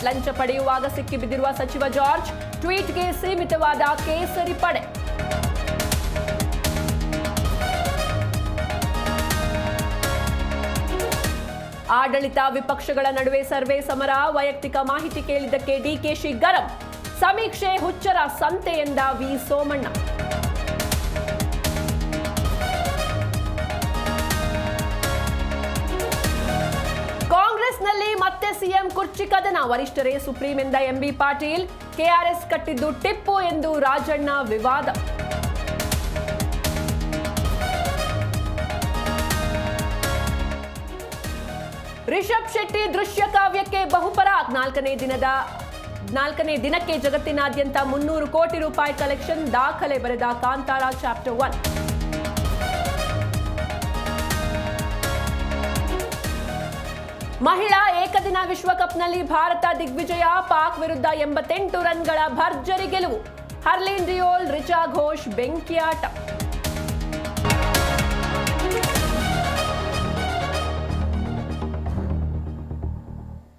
ಲಂಚ ಪಡೆಯುವಾಗ ಸಿಕ್ಕಿಬಿದ್ದಿರುವ ಸಚಿವ ಜಾರ್ಜ್, ಟ್ವೀಟ್ಗೆ ಸೀಮಿತವಾದ ಕೇಸರಿ ಪಡೆ. ಆಡಳಿತ ವಿಪಕ್ಷಗಳ ನಡುವೆ ಸರ್ವೆ ಸಮರ, ವೈಯಕ್ತಿಕ ಮಾಹಿತಿ ಕೇಳಿದ್ದಕ್ಕೆ ಡಿಕೆಶಿ ಗರಂ. ಸಮೀಕ್ಷೆ ಹುಚ್ಚರ ಸಂತೆ ಎಂದ ವಿ ಸೋಮಣ್ಣ. ಕಾಂಗ್ರೆಸ್ನಲ್ಲಿ ಮತ್ತೆ ಸಿಎಂ ಕುರ್ಚಿ ಕದನ, ವರಿಷ್ಠರೇ ಸುಪ್ರೀಂ ಎಂದ ಎಂಬಿ ಪಾಟೀಲ್. ಕೆಆರ್ಎಸ್ ಕಟ್ಟಿದ್ದು ಟಿಪ್ಪು ಎಂದು ರಾಜಣ್ಣ ವಿವಾದ. ರಿಷಬ್ ಶೆಟ್ಟಿ ದೃಶ್ಯ ಕಾವ್ಯಕ್ಕೆ ಬಹುಪರಾಕ್. ನಾಲ್ಕನೇ ದಿನಕ್ಕೆ ಜಗತ್ತಿನಾದ್ಯಂತ 300 ಕೋಟಿ ರೂಪಾಯಿ ಕಲೆಕ್ಷನ್, ದಾಖಲೆ ಬರೆದ ಕಾಂತಾರ ಚಾಪ್ಟರ್ 1. ಮಹಿಳಾ ಏಕದಿನ ವಿಶ್ವಕಪ್ನಲ್ಲಿ ಭಾರತ ದಿಗ್ವಿಜಯ, ಪಾಕ್ ವಿರುದ್ಧ 88 ರನ್ಗಳ ಭರ್ಜರಿ ಗೆಲುವು. ಹರ್ಲೀನ್ ರಿಯೋಲ್, ರಿಚಾ ಘೋಷ್ ಬೆಂಕಿಯಾಟ.